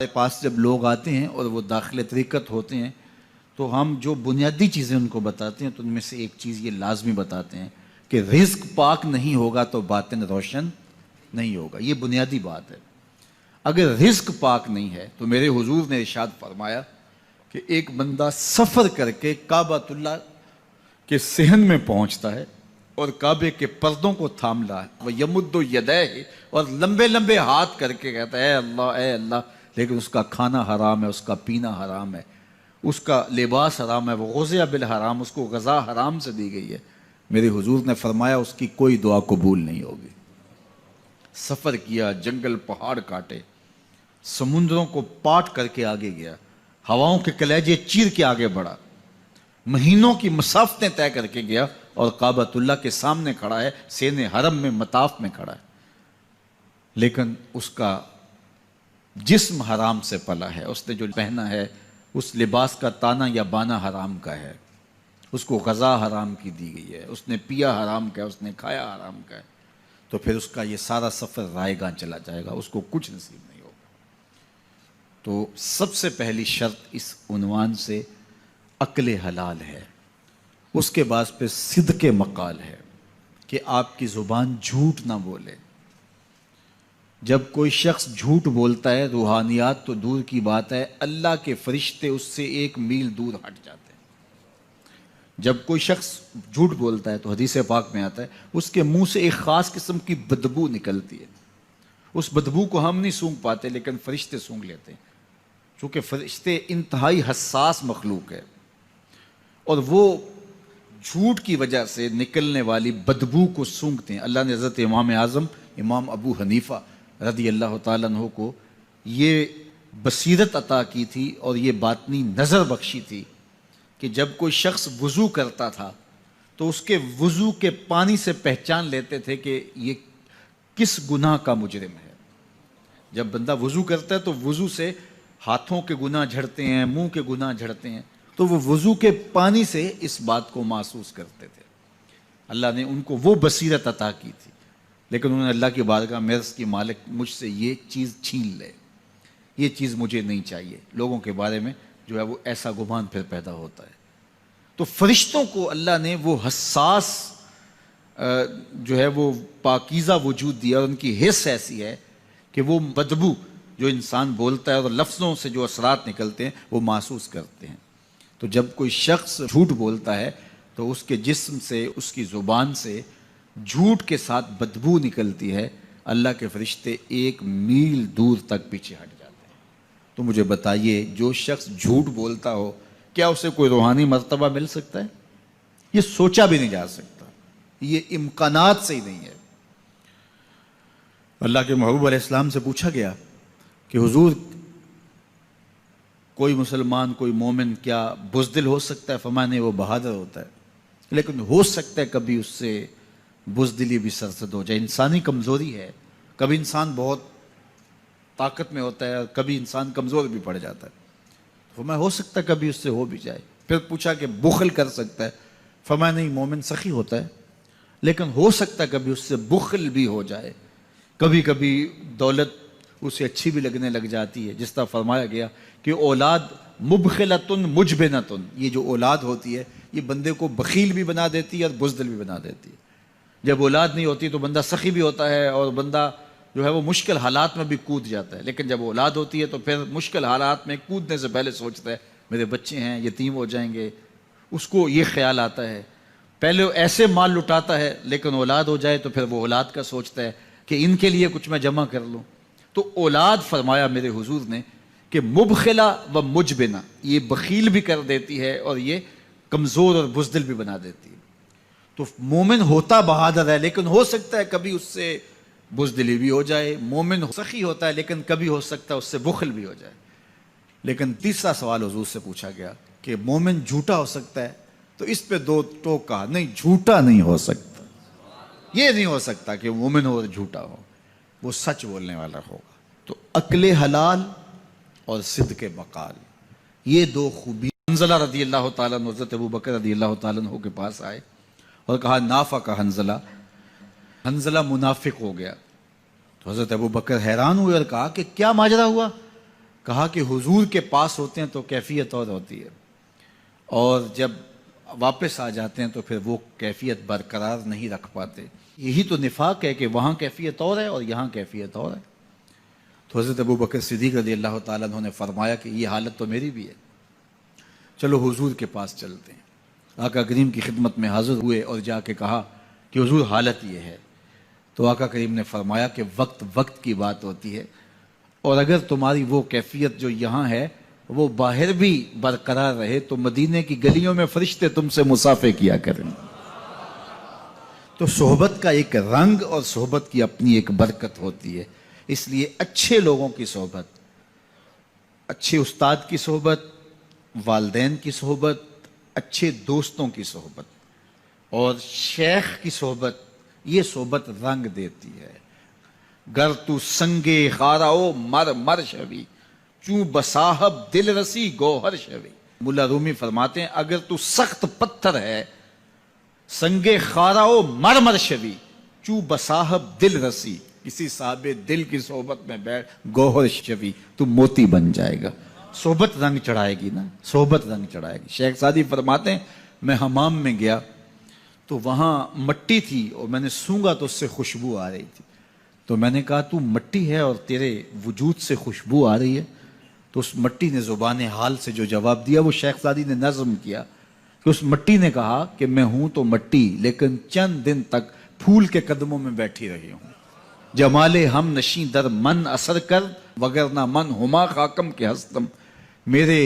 ہمارے پاس جب لوگ آتے ہیں اور وہ داخل طریقت ہوتے ہیں تو ہم جو بنیادی چیزیں ان کو بتاتے ہیں تو ان میں سے ایک چیز یہ لازمی بتاتے ہیں کہ رزق پاک نہیں ہوگا تو باطن روشن نہیں ہوگا. یہ بنیادی بات ہے. اگر رزق پاک نہیں ہے تو میرے حضور نے ارشاد فرمایا کہ ایک بندہ سفر کر کے کعبۃ اللہ کے صحن میں پہنچتا ہے اور کعبے کے پردوں کو تھام لا ہے وہ یمد یدیہ اور لمبے لمبے ہاتھ کر کے کہتا ہے اے اللہ, لیکن اس کا کھانا حرام ہے, اس کا پینا حرام ہے, اس کا لباس حرام ہے, وہ غذیہ بالحرام, اس کو غذا حرام سے دی گئی ہے. میرے حضور نے فرمایا اس کی کوئی دعا قبول نہیں ہوگی. سفر کیا, جنگل پہاڑ کاٹے, سمندروں کو پاٹ کر کے آگے گیا, ہواؤں کے کلیجے چیر کے آگے بڑھا, مہینوں کی مسافتیں طے کر کے گیا اور کعبۃ اللہ کے سامنے کھڑا ہے, سین حرم میں مطاف میں کھڑا ہے, لیکن اس کا جسم حرام سے پلا ہے. اس نے جو پہنا ہے اس لباس کا تانا یا بانا حرام کا ہے, اس کو غذا حرام کی دی گئی ہے, اس نے پیا حرام کا ہے, اس نے کھایا حرام کا ہے, تو پھر اس کا یہ سارا سفر رائے گاں چلا جائے گا, اس کو کچھ نصیب نہیں ہوگا. تو سب سے پہلی شرط اس عنوان سے عقل حلال ہے. اس کے بعد پہ صدق مقال ہے کہ آپ کی زبان جھوٹ نہ بولے. جب کوئی شخص جھوٹ بولتا ہے, روحانیات تو دور کی بات ہے, اللہ کے فرشتے اس سے 1 میل دور ہٹ جاتے ہیں. جب کوئی شخص جھوٹ بولتا ہے تو حدیث پاک میں آتا ہے اس کے منہ سے ایک خاص قسم کی بدبو نکلتی ہے. اس بدبو کو ہم نہیں سونگھ پاتے لیکن فرشتے سونگھ لیتے ہیں, چونکہ فرشتے انتہائی حساس مخلوق ہے, اور وہ جھوٹ کی وجہ سے نکلنے والی بدبو کو سونگھتے ہیں. اللہ نے حضرت امام اعظم امام ابو حنیفہ رضی اللہ تعالیٰ عنہ کو یہ بصیرت عطا کی تھی اور یہ باطنی نظر بخشی تھی کہ جب کوئی شخص وضو کرتا تھا تو اس کے وضو کے پانی سے پہچان لیتے تھے کہ یہ کس گناہ کا مجرم ہے. جب بندہ وضو کرتا ہے تو وضو سے ہاتھوں کے گناہ جھڑتے ہیں, منہ کے گناہ جھڑتے ہیں, تو وہ وضو کے پانی سے اس بات کو محسوس کرتے تھے. اللہ نے ان کو وہ بصیرت عطا کی تھی, لیکن انہوں نے اللہ کی بارگاہ میں عرض کی مالک مجھ سے یہ چیز چھین لے, یہ چیز مجھے نہیں چاہیے. لوگوں کے بارے میں جو ہے وہ ایسا گمان پھر پیدا ہوتا ہے. تو فرشتوں کو اللہ نے وہ حساس جو ہے وہ پاکیزہ وجود دیا, اور ان کی حس ایسی ہے کہ وہ بدبو جو انسان بولتا ہے اور لفظوں سے جو اثرات نکلتے ہیں وہ محسوس کرتے ہیں. تو جب کوئی شخص جھوٹ بولتا ہے تو اس کے جسم سے, اس کی زبان سے جھوٹ کے ساتھ بدبو نکلتی ہے. اللہ کے فرشتے 1 میل دور تک پیچھے ہٹ جاتے ہیں. تو مجھے بتائیے جو شخص جھوٹ بولتا ہو کیا اسے کوئی روحانی مرتبہ مل سکتا ہے؟ یہ سوچا بھی نہیں جا سکتا, یہ امکانات سے ہی نہیں ہے. اللہ کے محبوب علیہ السلام سے پوچھا گیا کہ حضور کوئی مسلمان کوئی مومن کیا بزدل ہو سکتا ہے؟ فرمایا نہیں, وہ بہادر ہوتا ہے, لیکن ہو سکتا ہے کبھی اس سے بزدلی بھی سرزد ہو جائے. انسانی کمزوری ہے, کبھی انسان بہت طاقت میں ہوتا ہے اور کبھی انسان کمزور بھی پڑ جاتا ہے. فرمایا ہو سکتا ہے کبھی اس سے ہو بھی جائے. پھر پوچھا کہ بخل کر سکتا ہے؟ فرمایا نہیں, مومن سخی ہوتا ہے لیکن ہو سکتا ہے کبھی اس سے بخل بھی ہو جائے. کبھی کبھی دولت اسے اچھی بھی لگنے لگ جاتی ہے, جس طرح فرمایا گیا کہ اولاد مبخلتن مجبنتن, یہ جو اولاد ہوتی ہے یہ بندے کو بخیل بھی بنا دیتی ہے اور بزدل بھی بنا دیتی ہے. جب اولاد نہیں ہوتی تو بندہ سخی بھی ہوتا ہے اور بندہ جو ہے وہ مشکل حالات میں بھی کود جاتا ہے, لیکن جب اولاد ہوتی ہے تو پھر مشکل حالات میں کودنے سے پہلے سوچتا ہے میرے بچے ہیں یتیم ہو جائیں گے. اس کو یہ خیال آتا ہے, پہلے ایسے مال لٹاتا ہے لیکن اولاد ہو جائے تو پھر وہ اولاد کا سوچتا ہے کہ ان کے لیے کچھ میں جمع کر لوں. تو اولاد فرمایا میرے حضور نے کہ مبخلہ و مجبنہ, یہ بخیل بھی کر دیتی ہے اور یہ کمزور اور بزدل بھی بنا دیتی ہے. تو مومن ہوتا بہادر ہے لیکن ہو سکتا ہے کبھی اس سے بزدلی بھی ہو جائے. مومن سخی ہوتا ہے لیکن کبھی ہو سکتا ہے اس سے بخل بھی ہو جائے. لیکن تیسرا سوال حضور سے پوچھا گیا کہ مومن جھوٹا ہو سکتا ہے؟ تو اس پہ 2 ٹوک کہا, نہیں جھوٹا نہیں ہو سکتا. یہ نہیں ہو سکتا کہ مومن ہو اور جھوٹا ہو, وہ سچ بولنے والا ہوگا. تو عقل حلال اور صدق مقال, یہ 2 خوبی. حنظلہ رضی اللہ تعالیٰ عنہ حضرت ابو بکر رضی اللہ تعالیٰ عنہ کے پاس آئے اور کہا نافق حنظلہ, حنظلہ منافق ہو گیا. تو حضرت ابو بکر حیران ہوئے اور کہا کہ کیا ماجرا ہوا؟ کہا کہ حضور کے پاس ہوتے ہیں تو کیفیت اور ہوتی ہے، اور جب واپس آ جاتے ہیں تو پھر وہ کیفیت برقرار نہیں رکھ پاتے۔ یہی تو نفاق ہے کہ وہاں کیفیت اور ہے اور یہاں کیفیت اور ہے۔ تو حضرت ابوبکر صدیق رضی اللہ تعالیٰ عنہ نے فرمایا کہ یہ حالت تو میری بھی ہے، چلو حضور کے پاس چلتے ہیں۔ آقا کریم کی خدمت میں حاضر ہوئے اور جا کے کہا کہ حضور حالت یہ ہے۔ تو آقا کریم نے فرمایا کہ وقت کی بات ہوتی ہے، اور اگر تمہاری وہ کیفیت جو یہاں ہے وہ باہر بھی برقرار رہے تو مدینے کی گلیوں میں فرشتے تم سے مصافحہ کیا کریں۔ تو صحبت کا ایک رنگ اور صحبت کی اپنی ایک برکت ہوتی ہے، اس لیے اچھے لوگوں کی صحبت، اچھے استاد کی صحبت، والدین کی صحبت، اچھے دوستوں کی صحبت اور شیخ کی صحبت، یہ صحبت رنگ دیتی ہے۔ گر تو سنگے خاراؤ مر شوی، چوں بصاحب دل رسی گوہر شوی۔ مولا رومی فرماتے ہیں اگر تو سخت پتھر ہے، سنگے خاراؤ مر شوی، چوں بصاحب دل رسی، کسی صاحب دل کی صحبت میں بیٹھ گوہر شوی، تو موتی بن جائے گا۔ صحبت رنگ چڑھائے گی نا، صحبت رنگ چڑھائے گی۔ شیخ سعدی فرماتے ہیں میں حمام میں گیا تو وہاں مٹی تھی اور میں نے سونگا تو اس سے خوشبو آ رہی تھی، تو میں نے کہا تو مٹی ہے اور تیرے وجود سے خوشبو آ رہی ہے؟ تو اس مٹی نے زبان حال سے جو جواب دیا وہ شیخ سعدی نے نظم کیا کہ اس مٹی نے کہا کہ میں ہوں تو مٹی لیکن چند دن تک پھول کے قدموں میں بیٹھی رہی ہوں۔ جمال ہم نشیں در من اثر کر وگرنہ من ہما خاکم کے ہستم، میرے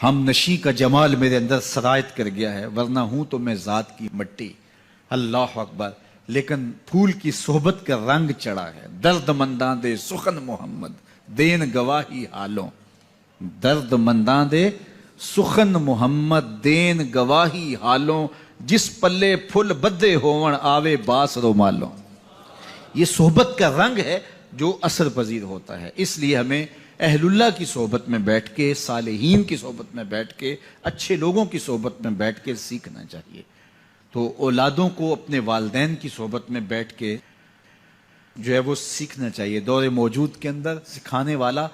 ہم نشیں کا جمال میرے اندر سرایت کر گیا ہے، ورنہ ہوں تو میں ذات کی مٹی۔ اللہ اکبر۔ لیکن پھول کی صحبت کا رنگ چڑھا ہے۔ درد منداں دے سخن محمد دین گواہی حالوں، درد منداں دے سخن محمد دین گواہی حالوں، جس پلے پھل بدے ہون آوے باس رومالوں۔ یہ صحبت کا رنگ ہے جو اثر پذیر ہوتا ہے، اس لیے ہمیں اہل اللہ کی صحبت میں بیٹھ کے، صالحین کی صحبت میں بیٹھ کے، اچھے لوگوں کی صحبت میں بیٹھ کے سیکھنا چاہیے۔ تو اولادوں کو اپنے والدین کی صحبت میں بیٹھ کے جو ہے وہ سیکھنا چاہیے۔ دور موجود کے اندر سکھانے والا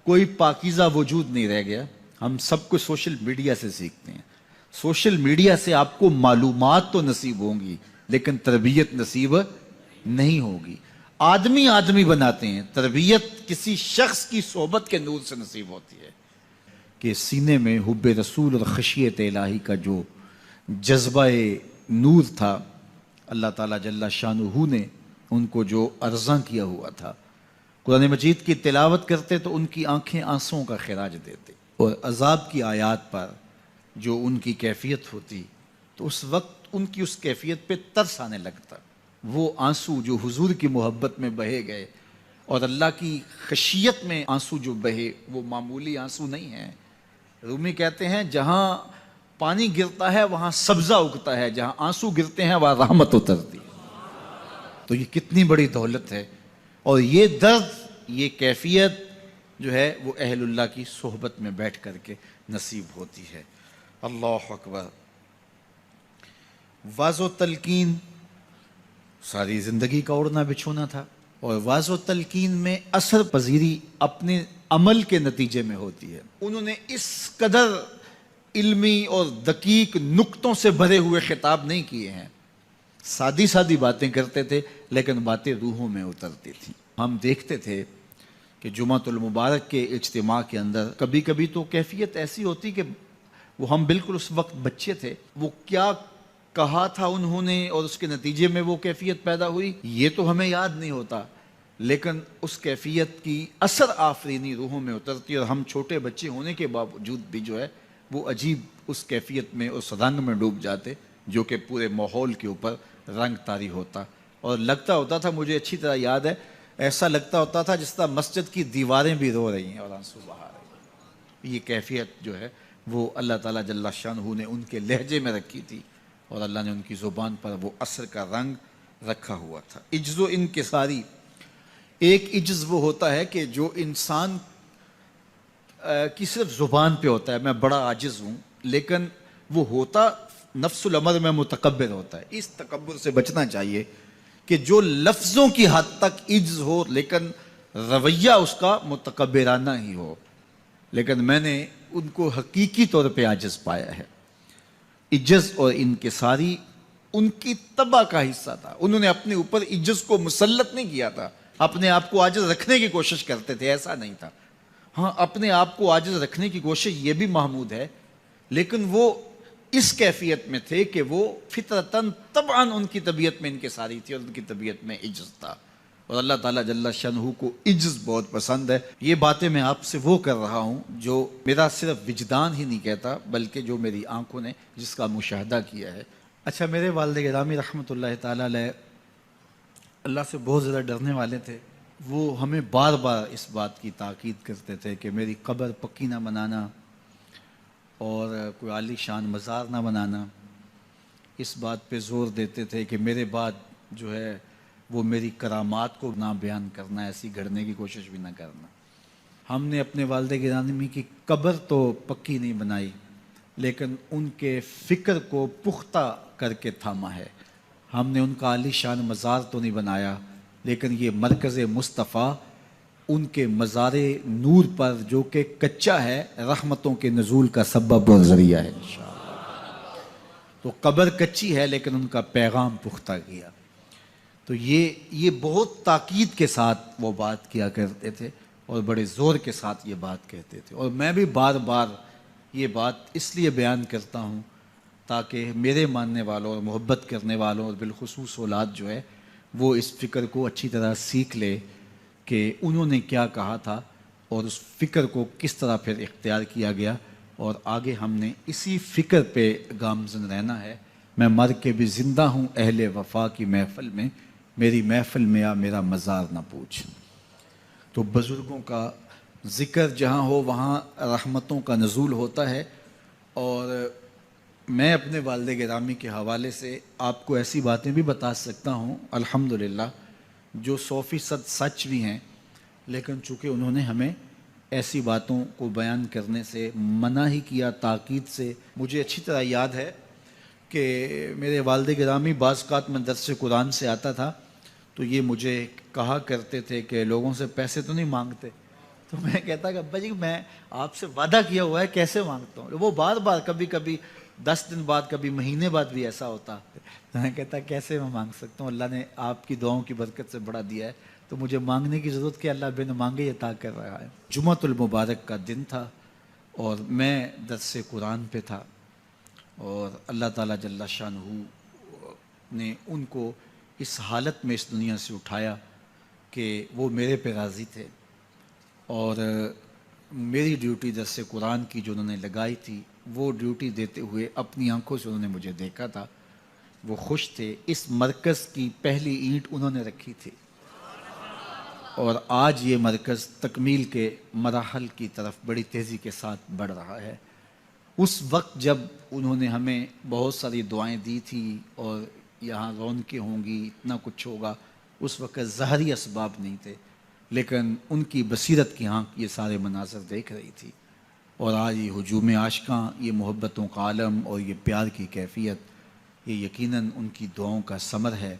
کوئی پاکیزہ وجود نہیں رہ گیا، ہم سب کو سوشل میڈیا سے سیکھتے ہیں۔ سوشل میڈیا سے آپ کو معلومات تو نصیب ہوں گی لیکن تربیت نصیب نہیں ہوگی۔ آدمی بناتے ہیں، تربیت کسی شخص کی صحبت کے نور سے نصیب ہوتی ہے۔ کہ سینے میں حب رسول اور خشیت الہی کا جو جذبہ نور تھا، اللہ تعالیٰ جل شانہ نے ان کو جو ارزاں کیا ہوا تھا، قرآن مجید کی تلاوت کرتے تو ان کی آنکھیں آنسوں کا خراج دیتے، اور عذاب کی آیات پر جو ان کی کیفیت ہوتی تو اس وقت ان کی اس کیفیت پہ ترس آنے لگتا۔ وہ آنسو جو حضور کی محبت میں بہے گئے اور اللہ کی خشیت میں آنسو جو بہے، وہ معمولی آنسو نہیں ہیں۔ رومی کہتے ہیں جہاں پانی گرتا ہے وہاں سبزہ اگتا ہے، جہاں آنسو گرتے ہیں وہاں رحمت اترتی ہے۔ تو یہ کتنی بڑی دولت ہے، اور یہ درد، یہ کیفیت جو ہے وہ اہل اللہ کی صحبت میں بیٹھ کر کے نصیب ہوتی ہے۔ اللہ اکبر۔ واز و تلقین ساری زندگی کا اڑنا بچھونا تھا، اور واز و تلقین میں اثر پذیری اپنے عمل کے نتیجے میں ہوتی ہے۔ انہوں نے اس قدر علمی اور دقیق نکتوں سے بھرے ہوئے خطاب نہیں کیے ہیں، سادی باتیں کرتے تھے لیکن باتیں روحوں میں اترتی تھیں۔ ہم دیکھتے تھے کہ جمعۃ المبارک کے اجتماع کے اندر کبھی کبھی تو کیفیت ایسی ہوتی کہ وہ ہم بالکل اس وقت بچے تھے، وہ کیا کہا تھا انہوں نے اور اس کے نتیجے میں وہ کیفیت پیدا ہوئی یہ تو ہمیں یاد نہیں ہوتا، لیکن اس کیفیت کی اثر آفرینی روحوں میں اترتی، اور ہم چھوٹے بچے ہونے کے باوجود بھی جو ہے وہ عجیب اس کیفیت میں، اس رنگ میں ڈوب جاتے جو کہ پورے ماحول کے اوپر رنگ طاری ہوتا، اور لگتا ہوتا تھا، مجھے اچھی طرح یاد ہے، ایسا لگتا ہوتا تھا جس طرح مسجد کی دیواریں بھی رو رہی ہیں اور آنسو بہا رہی ہیں۔ یہ کیفیت جو ہے وہ اللہ تعالیٰ جل شانہ نے ان کے لہجے میں رکھی تھی، اور اللہ نے ان کی زبان پر وہ اثر کا رنگ رکھا ہوا تھا۔ عجز و انکساری، ایک عجز وہ ہوتا ہے کہ جو انسان کی صرف زبان پہ ہوتا ہے، میں بڑا عاجز ہوں، لیکن وہ ہوتا نفس الامر میں متکبر ہوتا ہے۔ اس تکبر سے بچنا چاہیے کہ جو لفظوں کی حد تک عجز ہو لیکن رویہ اس کا متکبرانہ ہی ہو۔ لیکن میں نے ان کو حقیقی طور پہ عاجز پایا ہے۔ عجز اور انکساری ان کی طبع کا حصہ تھا۔ انہوں نے اپنے اوپر عجز کو مسلط نہیں کیا تھا، اپنے آپ کو عاجز رکھنے کی کوشش کرتے تھے، ایسا نہیں تھا۔ ہاں، اپنے آپ کو عاجز رکھنے کی کوشش یہ بھی محمود ہے، لیکن وہ اس کیفیت میں تھے کہ وہ فطرتاً طبعاً ان کی طبیعت میں انکساری تھی اور ان کی طبیعت میں عجز تھا، اور اللہ تعالیٰ جل شانہ کو عجز بہت پسند ہے۔ یہ باتیں میں آپ سے وہ کر رہا ہوں جو میرا صرف وجدان ہی نہیں کہتا، بلکہ جو میری آنکھوں نے جس کا مشاہدہ کیا ہے۔ اچھا، میرے والد گرامی رحمۃ اللہ تعالیٰ علیہ اللہ سے بہت زیادہ ڈرنے والے تھے۔ وہ ہمیں بار بار اس بات کی تاکید کرتے تھے کہ میری قبر پکی نہ بنانا اور کوئی عالی شان مزار نہ بنانا۔ اس بات پہ زور دیتے تھے کہ میرے بعد جو ہے وہ میری کرامات کو نہ بیان کرنا، ایسی گھڑنے کی کوشش بھی نہ کرنا۔ ہم نے اپنے والد گرامی کی قبر تو پکی نہیں بنائی، لیکن ان کے فکر کو پختہ کر کے تھاما ہے۔ ہم نے ان کا عالی شان مزار تو نہیں بنایا، لیکن یہ مرکز مصطفیٰ ان کے مزار نور پر جو کہ کچا ہے، رحمتوں کے نزول کا سبب اور ذریعہ ہے انشاءاللہ۔ تو قبر کچی ہے لیکن ان کا پیغام پختہ کیا۔ تو یہ بہت تاکید کے ساتھ وہ بات کیا کرتے تھے اور بڑے زور کے ساتھ یہ بات کہتے تھے، اور میں بھی بار بار یہ بات اس لیے بیان کرتا ہوں تاکہ میرے ماننے والوں اور محبت کرنے والوں اور بالخصوص اولاد جو ہے وہ اس فکر کو اچھی طرح سیکھ لے کہ انہوں نے کیا کہا تھا اور اس فکر کو کس طرح پھر اختیار کیا گیا، اور آگے ہم نے اسی فکر پہ گامزن رہنا ہے۔ میں مر کے بھی زندہ ہوں اہل وفا کی محفل میں، میری محفل میں آ میرا مزار نہ پوچھ۔ تو بزرگوں کا ذکر جہاں ہو وہاں رحمتوں کا نزول ہوتا ہے، اور میں اپنے والد گرامی کے حوالے سے آپ کو ایسی باتیں بھی بتا سکتا ہوں الحمدللہ جو 100% سچ بھی ہیں، لیکن چونکہ انہوں نے ہمیں ایسی باتوں کو بیان کرنے سے منع ہی کیا تاکید سے۔ مجھے اچھی طرح یاد ہے کہ میرے والد گرامی بعض اوقات میں درس قرآن سے آتا تھا تو یہ مجھے کہا کرتے تھے کہ لوگوں سے پیسے تو نہیں مانگتے؟ تو میں کہتا کہ ابا جی میں آپ سے وعدہ کیا ہوا ہے، کیسے مانگتا ہوں؟ وہ بار بار کبھی کبھی 10 دن بعد کبھی مہینے بعد بھی ایسا ہوتا، تو میں کہتا کیسے میں مانگ سکتا ہوں؟ اللہ نے آپ کی دعاؤں کی برکت سے بڑا دیا ہے، تو مجھے مانگنے کی ضرورت کہ اللہ بن مانگے عطا کر رہا ہے۔ جمعۃ المبارک کا دن تھا اور میں درس قرآن پہ تھا، اور اللہ تعالیٰ جل شانہ نے ان کو اس حالت میں اس دنیا سے اٹھایا کہ وہ میرے پہ راضی تھے، اور میری ڈیوٹی درس قرآن کی جو انہوں نے لگائی تھی وہ ڈیوٹی دیتے ہوئے اپنی آنکھوں سے انہوں نے مجھے دیکھا تھا، وہ خوش تھے۔ اس مرکز کی پہلی اینٹ انہوں نے رکھی تھی، اور آج یہ مرکز تکمیل کے مراحل کی طرف بڑی تیزی کے ساتھ بڑھ رہا ہے۔ اس وقت جب انہوں نے ہمیں بہت ساری دعائیں دی تھی اور یہاں رونقیں ہوں گی، اتنا کچھ ہوگا، اس وقت ظاہری اسباب نہیں تھے، لیکن ان کی بصیرت کی آنکھ یہ سارے مناظر دیکھ رہی تھی، اور آج یہ ہجوم عاشقاں، یہ محبتوں کا عالم اور یہ پیار کی کیفیت، یہ یقیناً ان کی دعاؤں کا ثمر ہے۔